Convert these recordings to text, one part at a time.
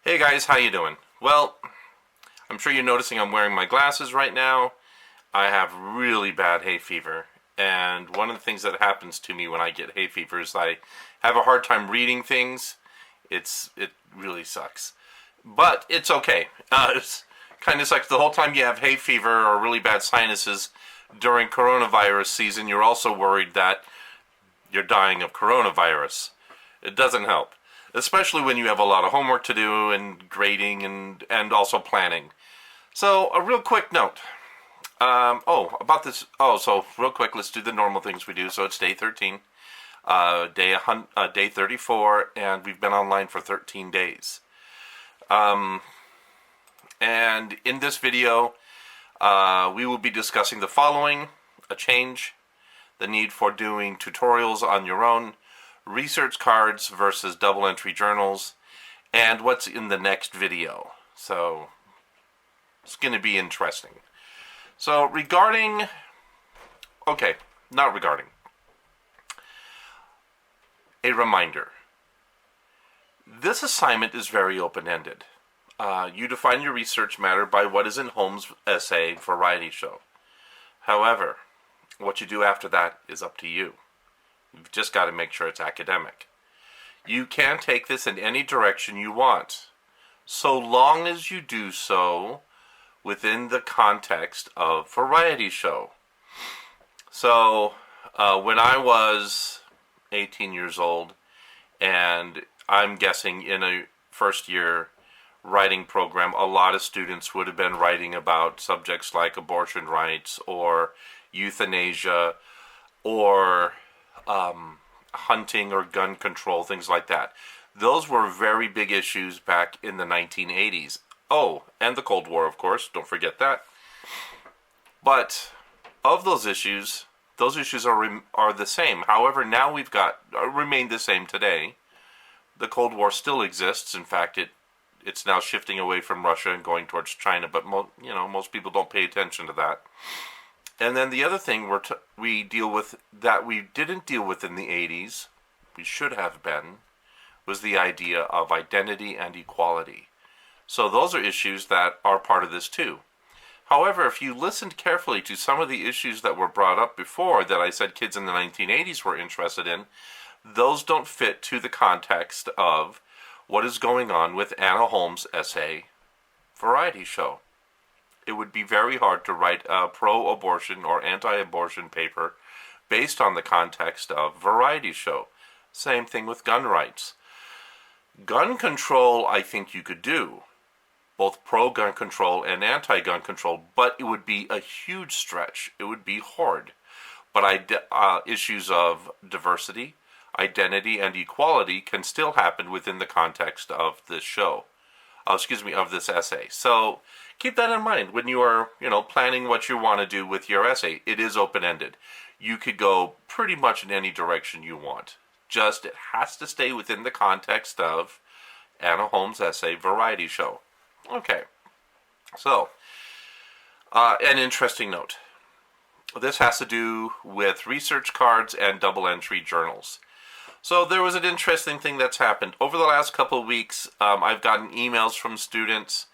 Hey guys, how you doing? Well, I'm sure you're noticing I'm wearing my glasses right now. I have really bad hay fever, and one of the things that happens to me when I get hay fever is I have a hard time reading things. It really sucks, but it's okay. It kind of sucks the whole time you have hay fever or really bad sinuses during coronavirus season. You're also worried that you're dying of coronavirus. It doesn't help, especially when you have a lot of homework to do and grading and also planning. So a real quick note. About this. So real quick, let's do the normal things we do. So it's day 13, day 34, and we've been online for 13 days. And in this video, we will be discussing the following: a change, the need for doing tutorials on your own, research cards versus double entry journals, and what's in the next video. So it's going to be interesting. So a reminder. This assignment is very open-ended. You define your research matter by what is in Holmes' essay variety show. However, what you do after that is up to you. You've just got to make sure it's academic. You can take this in any direction you want, so long as you do so within the context of variety show. So, when I was 18 years old, and I'm guessing in a first year writing program, a lot of students would have been writing about subjects like abortion rights or euthanasia or hunting or gun control, things like that. Those were very big issues back in the 1980s. Oh, and the Cold War, of course, don't forget that. But of those issues are the same. However, now we've got remain the same today. The Cold War still exists. In fact, it's now shifting away from Russia and going towards China. But most people don't pay attention to that. And then the other thing we deal with that we didn't deal with in the 80s, we should have been, was the idea of identity and equality. So those are issues that are part of this too. However, if you listened carefully to some of the issues that were brought up before that I said kids in the 1980s were interested in, those don't fit to the context of what is going on with Anna Holmes' essay variety show. It would be very hard to write a pro-abortion or anti-abortion paper based on the context of variety show. Same thing with gun rights. Gun control, I think you could do, both pro-gun control and anti-gun control, but it would be a huge stretch. It would be hard. But issues of diversity, identity, and equality can still happen within the context of this show. Of this essay. So keep that in mind when you are, planning what you want to do with your essay. It is open-ended. You could go pretty much in any direction you want. Just it has to stay within the context of Anna Holmes' essay variety show. Okay. So, an interesting note. This has to do with research cards and double entry journals. So there was an interesting thing that's happened. Over the last couple of weeks, I've gotten emails from students,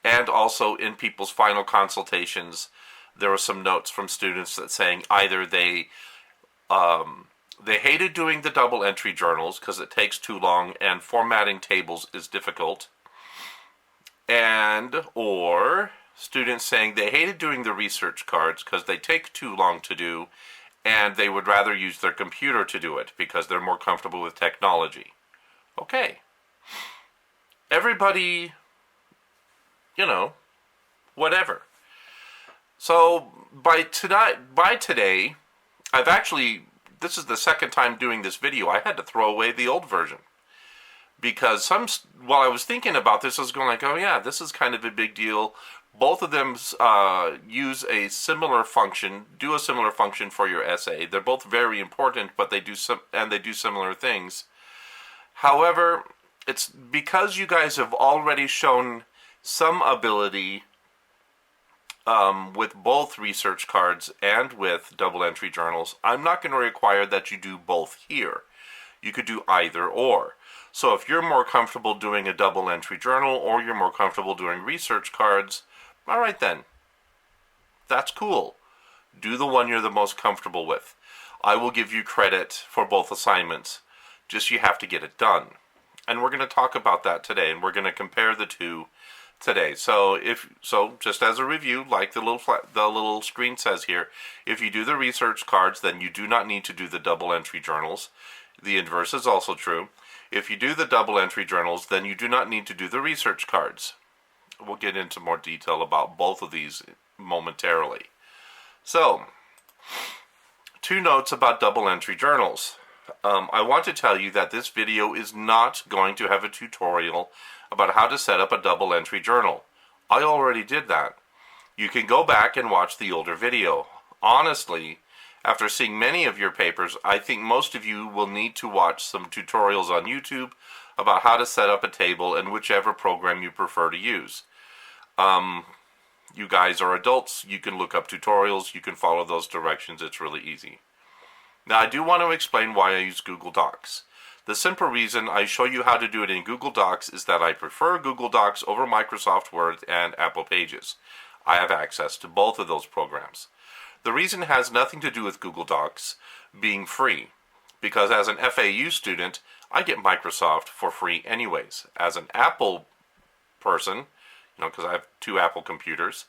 and also in people's final consultations, there were some notes from students that saying either they hated doing the double entry journals because it takes too long and formatting tables is difficult, or students saying they hated doing the research cards because they take too long to do, and they would rather use their computer to do it because they're more comfortable with technology. Okay. Everybody, whatever. So by today, this is the second time doing this video, I had to throw away the old version. Because while I was thinking about this, I was going like, oh yeah, this is kind of a big deal. Both of them use a similar function, do a similar function for your essay. They're both very important, but they do similar things. However, it's because you guys have already shown some ability with both research cards and with double entry journals. I'm not going to require that you do both here. You could do either or. So if you're more comfortable doing a double entry journal or you're more comfortable doing research cards, all right then. That's cool. Do the one you're the most comfortable with. I will give you credit for both assignments. Just you have to get it done. And we're going to talk about that today, and we're going to compare the two today. So just as a review, like the little screen says here, if you do the research cards, then you do not need to do the double entry journals. The inverse is also true. If you do the double entry journals, then you do not need to do the research cards. We'll get into more detail about both of these momentarily. So, 2 notes about double entry journals. I want to tell you that this video is not going to have a tutorial about how to set up a double entry journal. I already did that. You can go back and watch the older video. Honestly, after seeing many of your papers, I think most of you will need to watch some tutorials on YouTube about how to set up a table in whichever program you prefer to use. You guys are adults. You can look up tutorials. You can follow those directions. It's really easy. Now, I do want to explain why I use Google Docs. The simple reason I show you how to do it in Google Docs is that I prefer Google Docs over Microsoft Word and Apple Pages. I have access to both of those programs. The reason has nothing to do with Google Docs being free, because as an FAU student, I get Microsoft for free anyways. As an Apple person, because I have 2 Apple computers,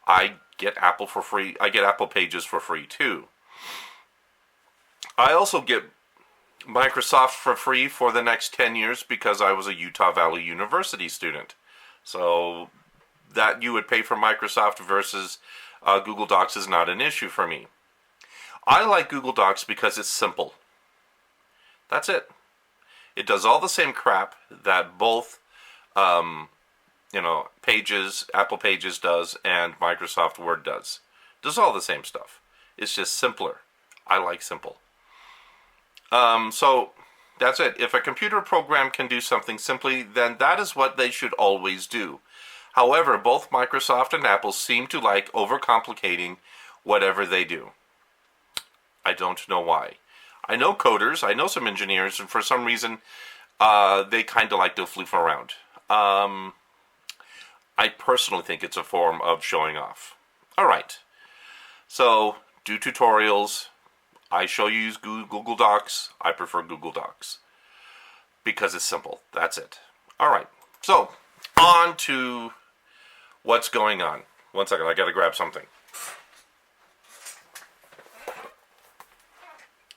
I get Apple for free. I get Apple Pages for free too. I also get Microsoft for free for the next 10 years because I was a Utah Valley University student. So that you would pay for Microsoft versus Google Docs is not an issue for me. I like Google Docs because it's simple. That's it. It does all the same crap that both Pages, Apple Pages does, and Microsoft Word does. It does all the same stuff. It's just simpler. I like simple. So that's it. If a computer program can do something simply, then that is what they should always do. However, both Microsoft and Apple seem to like overcomplicating whatever they do. I don't know why. I know coders, I know some engineers, and for some reason, they kind of like to floof around. I personally think it's a form of showing off. Alright, so do tutorials. I show you use Google Docs. I prefer Google Docs because it's simple. That's it. Alright, so on to what's going on. One second, I gotta grab something.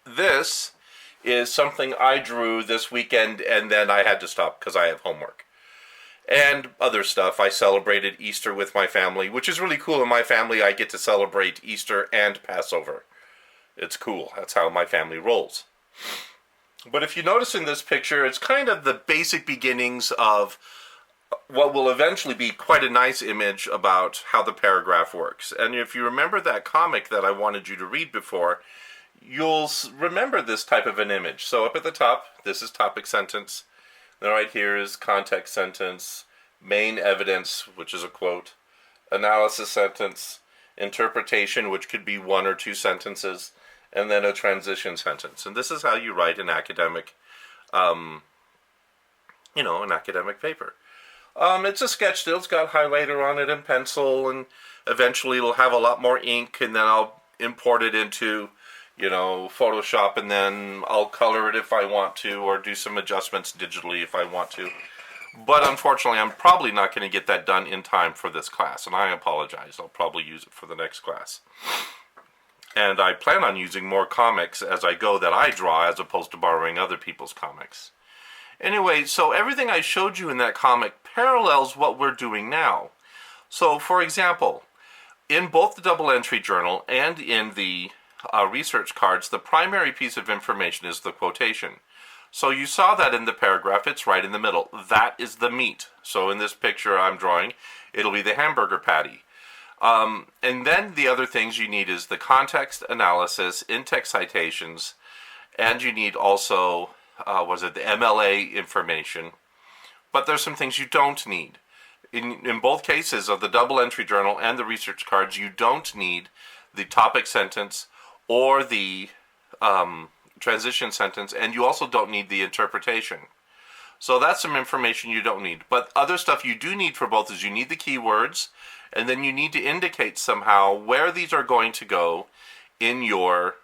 This is something I drew this weekend, and then I had to stop because I have homework. And other stuff. I celebrated Easter with my family, which is really cool. In my family, I get to celebrate Easter and Passover. It's cool. That's how my family rolls. But if you notice in this picture, it's kind of the basic beginnings of what will eventually be quite a nice image about how the paragraph works. And if you remember that comic that I wanted you to read before, you'll remember this type of an image. So up at the top, this is topic sentence. Then right here is context sentence, main evidence, which is a quote, analysis sentence, interpretation, which could be 1 or 2 sentences, and then a transition sentence. And this is how you write an academic, an academic paper. It's a sketch still. It's got highlighter on it and pencil, and eventually it'll have a lot more ink, and then I'll import it into Photoshop, and then I'll color it if I want to, or do some adjustments digitally if I want to. But unfortunately, I'm probably not going to get that done in time for this class, and I apologize. I'll probably use it for the next class. And I plan on using more comics as I go that I draw, as opposed to borrowing other people's comics. Anyway, so everything I showed you in that comic parallels what we're doing now. So, for example, in both the double entry journal and in the research cards, the primary piece of information is the quotation. So you saw that in the paragraph, it's right in the middle. That is the meat. So in this picture I'm drawing, it'll be the hamburger patty. And then the other things you need is the context analysis, in-text citations, and you need also, the MLA information. But there's some things you don't need. In both cases of the double entry journal and the research cards, you don't need the topic sentence or the transition sentence, and you also don't need the interpretation. So that's some information you don't need. But other stuff you do need for both is you need the keywords, and then you need to indicate somehow where these are going to go in your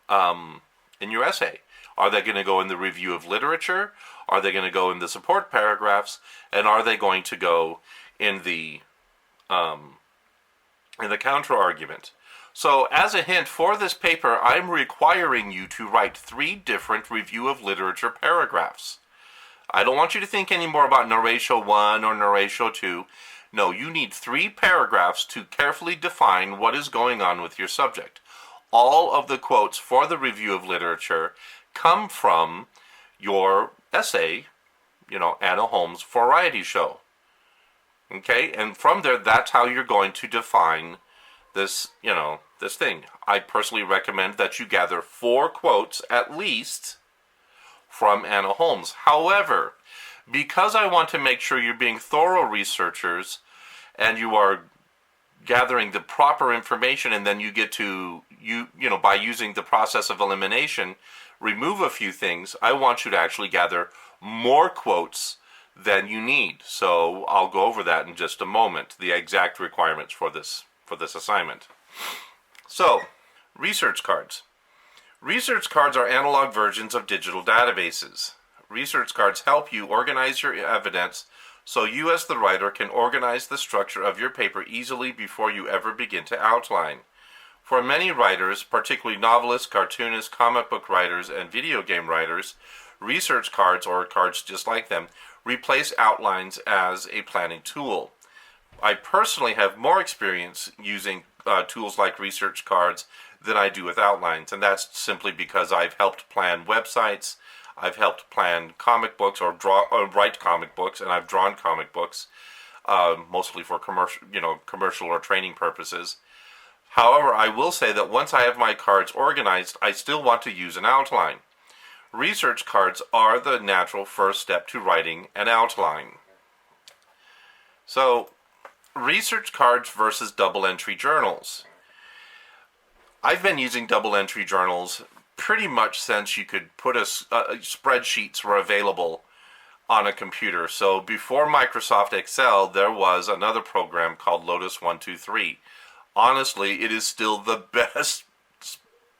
essay. Are they going to go in the review of literature? Are they going to go in the support paragraphs? And are they going to go in the counter argument? So as a hint for this paper, I'm requiring you to write 3 different review of literature paragraphs. I don't want you to think anymore about narratio 1 or narratio 2. No, you need 3 paragraphs to carefully define what is going on with your subject. All of the quotes for the review of literature come from your essay, Anna Holmes Variety Show. Okay, and from there, that's how you're going to define this, this thing. I personally recommend that you gather 4 quotes at least from Anna Holmes. However, because I want to make sure you're being thorough researchers and you are gathering the proper information, and then you get to, by using the process of elimination, remove a few things, I want you to actually gather more quotes than you need. So I'll go over that in just a moment, the exact requirements for this assignment. So, research cards. Research cards are analog versions of digital databases. Research cards help you organize your evidence so you as the writer can organize the structure of your paper easily before you ever begin to outline. For many writers, particularly novelists, cartoonists, comic book writers, and video game writers, research cards, or cards just like them, replace outlines as a planning tool. I personally have more experience using tools like research cards than I do with outlines, and that's simply because I've helped plan websites, I've helped plan comic books or write comic books, and I've drawn comic books, mostly for commercial or training purposes. However, I will say that once I have my cards organized, I still want to use an outline. Research cards are the natural first step to writing an outline. So, research cards versus double entry journals. I've been using double entry journals pretty much since you could put spreadsheets were available on a computer. So before Microsoft Excel, there was another program called Lotus 123. Honestly, it is still the best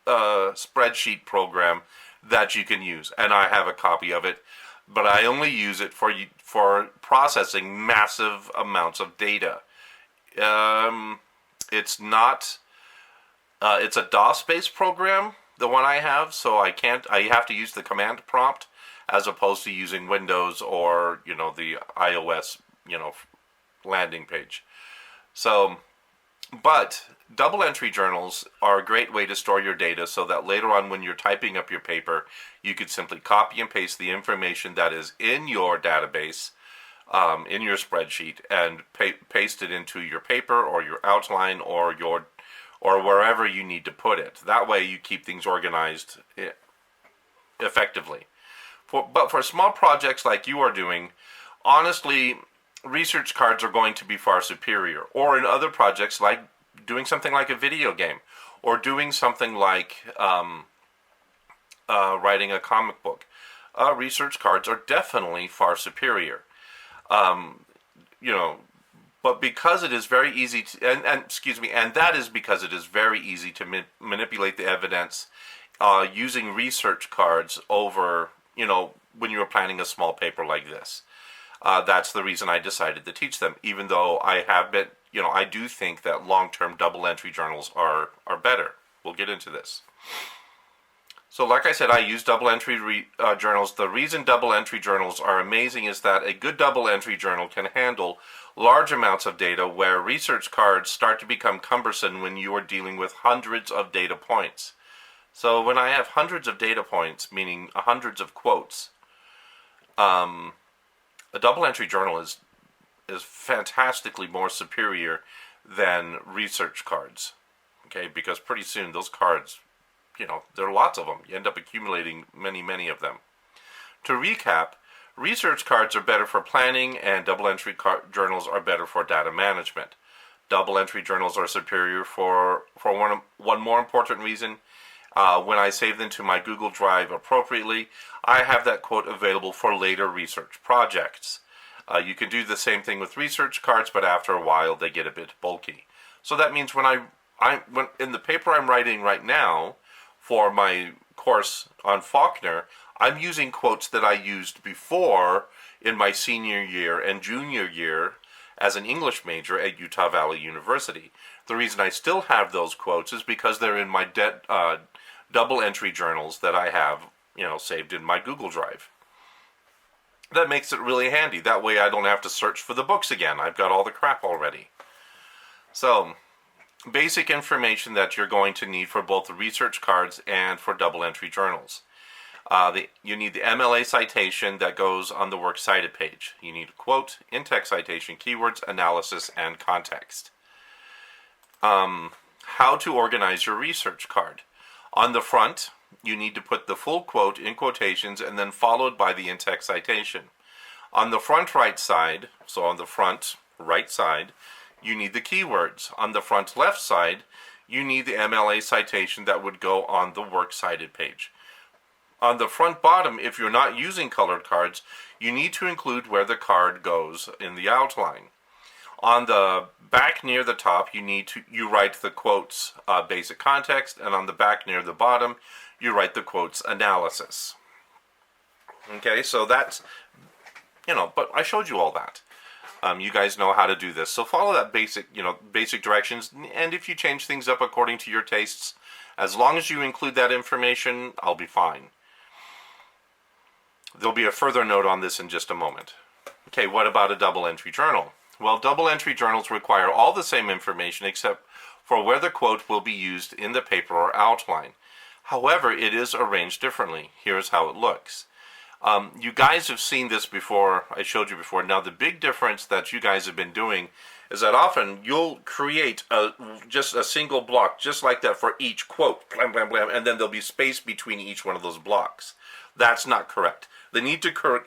spreadsheet program that you can use, and I have a copy of it, but I only use it for processing massive amounts of data. It's a DOS-based program, the one I have, so I have to use the command prompt as opposed to using Windows or, the iOS, landing page. So, but double entry journals are a great way to store your data so that later on when you're typing up your paper, you could simply copy and paste the information that is in your database, in your spreadsheet, and paste it into your paper or your outline or wherever you need to put it. That way you keep things organized effectively. But for small projects like you are doing, honestly, research cards are going to be far superior. Or in other projects like doing something like a video game, or doing something like writing a comic book. Research cards are definitely far superior. But because it is very easy to, and that is because it is very easy to manipulate the evidence using research cards over, when you are planning a small paper like this. That's the reason I decided to teach them, even though I have been, I do think that long-term double entry journals are better. We'll get into this. So like I said, I use double entry journals. The reason double entry journals are amazing is that a good double entry journal can handle large amounts of data, where research cards start to become cumbersome when you are dealing with hundreds of data points. So when I have hundreds of data points, meaning hundreds of quotes, a double entry journal is fantastically more superior than research cards. Okay, because pretty soon those cards, there are lots of them. You end up accumulating many, many of them. To recap, research cards are better for planning, and double entry journals are better for data management. Double entry journals are superior for one more important reason. When I save them to my Google Drive appropriately, I have that quote available for later research projects. You can do the same thing with research cards, but after a while they get a bit bulky. So that means when in the paper I'm writing right now for my course on Faulkner, I'm using quotes that I used before in my senior year and junior year as an English major at Utah Valley University. The reason I still have those quotes is because they're in my double entry journals that I have, saved in my Google Drive. That makes it really handy. That way I don't have to search for the books again. I've got all the crap already. So, basic information that you're going to need for both the research cards and for double entry journals. You need the MLA citation that goes on the Works Cited page. You need a quote, in-text citation, keywords, analysis, and context. How to organize your research card. On the front, you need to put the full quote in quotations and then followed by the in-text citation. On the front right side, so on the front right side, you need the keywords. On the front left side, you need the MLA citation that would go on the Works Cited page. On the front bottom, if you're not using colored cards, you need to include where the card goes in the outline. On the back near the top, you write the quotes basic context, and on the back near the bottom, you write the quotes analysis. Okay, so that's, but I showed you all that. You guys know how to do this. So follow that basic directions, and if you change things up according to your tastes, as long as you include that information, I'll be fine. There'll be a further note on this in just a moment. Okay, what about a double entry journal? Well, double entry journals require all the same information except for where the quote will be used in the paper or outline. However, it is arranged differently. Here's how it looks. You guys have seen this before. I showed you before. Now, the big difference that you guys have been doing is that often you'll create just a single block, just like that for each quote, blam, blam, blam, and then there'll be space between each one of those blocks. That's not correct. They need to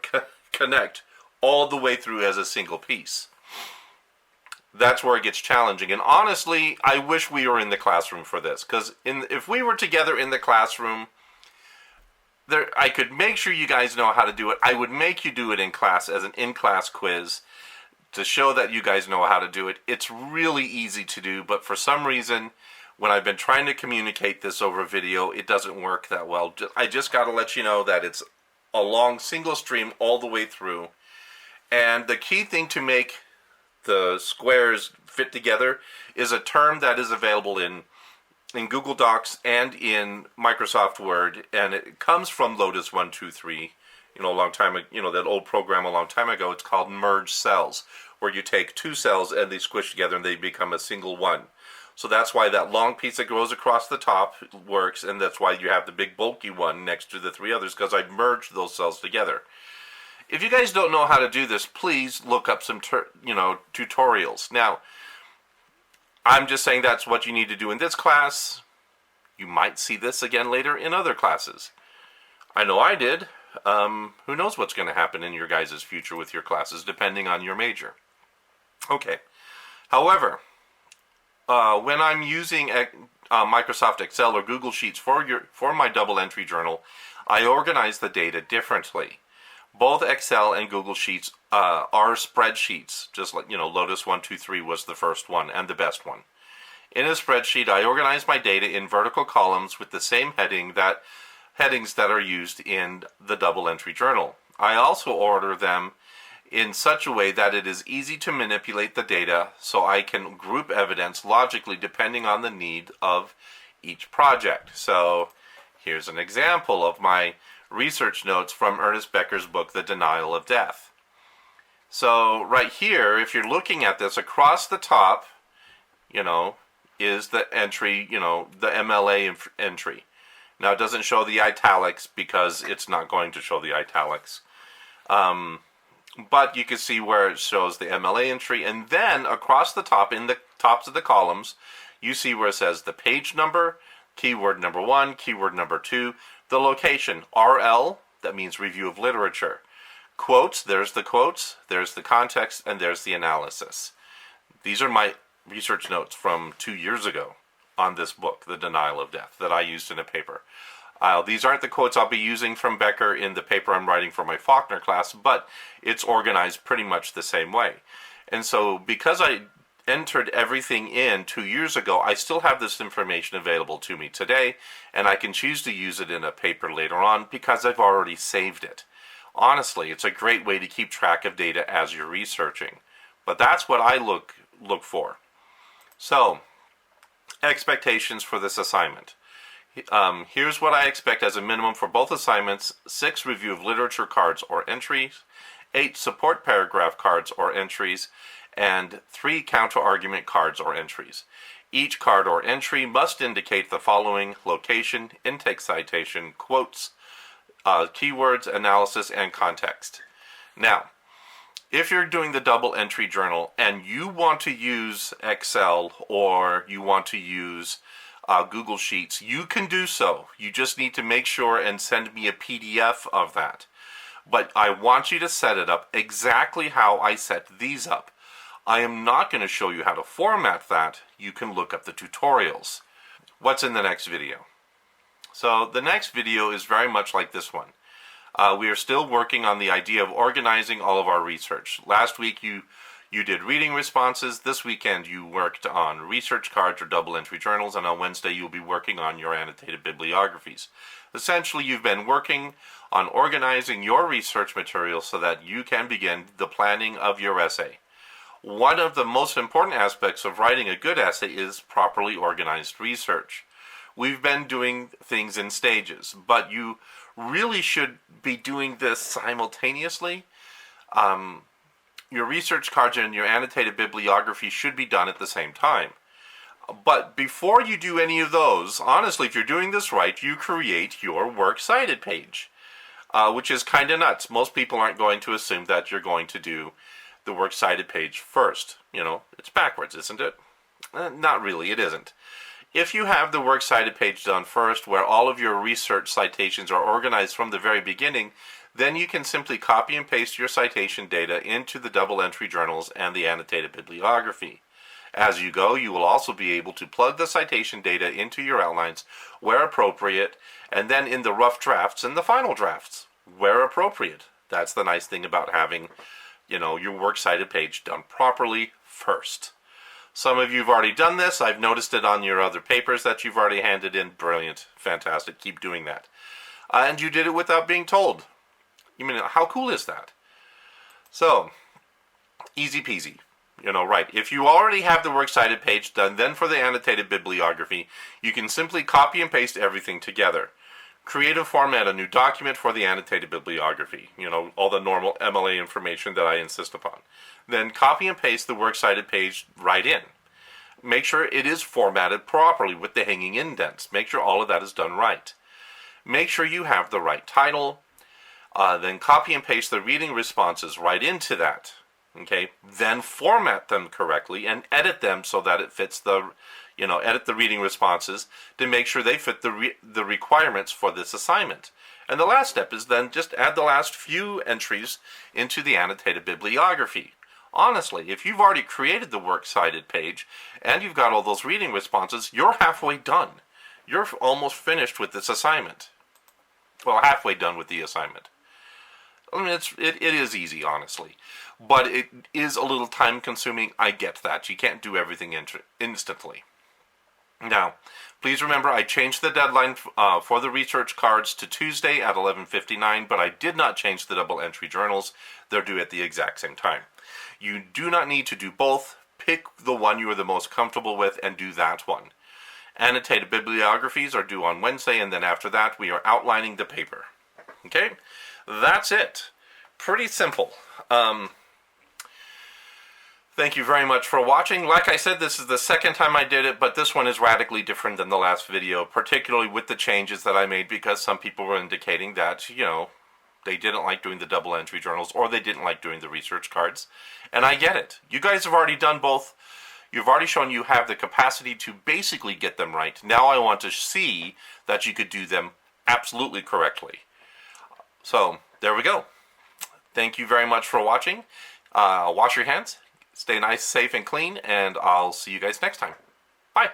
connect all the way through as a single piece. That's where it gets challenging. And honestly, I wish we were in the classroom for this, because if we were together in the classroom, I could make sure you guys know how to do it. I would make you do it in class as an in-class quiz to show that you guys know how to do it. It's really easy to do, but for some reason, when I've been trying to communicate this over video, it doesn't work that well. I just got to let you know that it's a long single stream all the way through. And the key thing to make the squares fit together is a term that is available in Google Docs and in Microsoft Word, and it comes from Lotus 123. A long time ago, that old program a long time ago. It's called merge cells, where you take two cells and they squish together and they become a single one. So that's why that long piece that goes across the top works, and that's why you have the big bulky one next to the three others, because I've merged those cells together. If you guys don't know how to do this, please look up some tutorials. Now, I'm just saying that's what you need to do in this class. You might see this again later in other classes. I know I did. Who knows what's going to happen in your guys' future with your classes, depending on your major. Okay. However, when I'm using Microsoft Excel or Google Sheets for my double entry journal, I organize the data differently. Both Excel and Google Sheets are spreadsheets, just like, Lotus 123 was the first one and the best one. In a spreadsheet, I organize my data in vertical columns with the same headings that are used in the double entry journal. I also order them in such a way that it is easy to manipulate the data so I can group evidence logically depending on the need of each project. So here's an example of my research notes from Ernest Becker's book, The Denial of Death. So right here, if you're looking at this, across the top, is the entry, the MLA entry. Now it doesn't show the italics because it's not going to show the italics. But you can see where it shows the MLA entry, and then across the top, in the tops of the columns, you see where it says the page number, keyword number 1, keyword number 2, the location, RL, that means review of literature. Quotes, there's the context, and there's the analysis. These are my research notes from 2 years ago. on this book, The Denial of Death, that I used in a paper. These aren't the quotes I'll be using from Becker in the paper I'm writing for my Faulkner class, but it's organized pretty much the same way. And so because I entered everything in 2 years ago, I still have this information available to me today, and I can choose to use it in a paper later on because I've already saved it. Honestly, it's a great way to keep track of data as you're researching. But that's what I look for. So, expectations for this assignment. Here's what I expect as a minimum for both assignments: 6 review of literature cards or entries, 8 support paragraph cards or entries, and 3 counter-argument cards or entries. Each card or entry must indicate the following: location, intake citation, quotes, keywords, analysis, and context. Now, if you're doing the double entry journal and you want to use Excel or you want to use Google Sheets, you can do so. You just need to make sure and send me a PDF of that. But I want you to set it up exactly how I set these up. I am not going to show you how to format that. You can look up the tutorials. What's in the next video? So the next video is very much like this one. We are still working on the idea of organizing all of our research. Last week you did reading responses. This weekend you worked on research cards or double entry journals, and on Wednesday you'll be working on your annotated bibliographies. Essentially, you've been working on organizing your research material so that you can begin the planning of your essay. One of the most important aspects of writing a good essay is properly organized research. We've been doing things in stages, but you really should be doing this simultaneously. Your research cards and your annotated bibliography should be done at the same time. But before you do any of those, honestly, if you're doing this right, you create your works cited page, which is kind of nuts. Most people aren't going to assume that you're going to do the works cited page first. You know, it's backwards, isn't it? Not really, it isn't. If you have the works cited page done first, where all of your research citations are organized from the very beginning, then you can simply copy and paste your citation data into the double entry journals and the annotated bibliography. As you go, you will also be able to plug the citation data into your outlines where appropriate, and then in the rough drafts and the final drafts where appropriate. That's the nice thing about having, your works cited page done properly first. Some of you have already done this. I've noticed it on your other papers that you've already handed in. Brilliant. Fantastic. Keep doing that. And you did it without being told. You mean, how cool is that? So, easy peasy. Right. If you already have the works cited page done, then for the annotated bibliography, you can simply copy and paste everything together. Create and format a new document for the annotated bibliography. All the normal MLA information that I insist upon. Then copy and paste the works cited page right in. Make sure it is formatted properly with the hanging indents. Make sure all of that is done right. Make sure you have the right title. Then copy and paste the reading responses right into that. Okay. Then format them correctly and edit them so that it fits edit the reading responses to make sure they fit the requirements for this assignment. And the last step is then just add the last few entries into the annotated bibliography. Honestly, if you've already created the works cited page and you've got all those reading responses, you're halfway done. You're almost finished with this assignment. Well, halfway done with the assignment. I mean, it is easy, honestly. But it is a little time consuming. I get that. You can't do everything instantly. Now, please remember I changed the deadline for the research cards to Tuesday at 11:59, but I did not change the double entry journals. They're due at the exact same time. You do not need to do both. Pick the one you are the most comfortable with and do that one. Annotated bibliographies are due on Wednesday, and then after that we are outlining the paper. Okay? That's it. Pretty simple. Thank you very much for watching. Like I said, this is the second time I did it, but this one is radically different than the last video, particularly with the changes that I made, because some people were indicating that, they didn't like doing the double entry journals, or they didn't like doing the research cards. And I get it. You guys have already done both. You've already shown you have the capacity to basically get them right. Now I want to see that you could do them absolutely correctly. So, there we go. Thank you very much for watching. Wash your hands. Stay nice, safe, and clean, and I'll see you guys next time. Bye.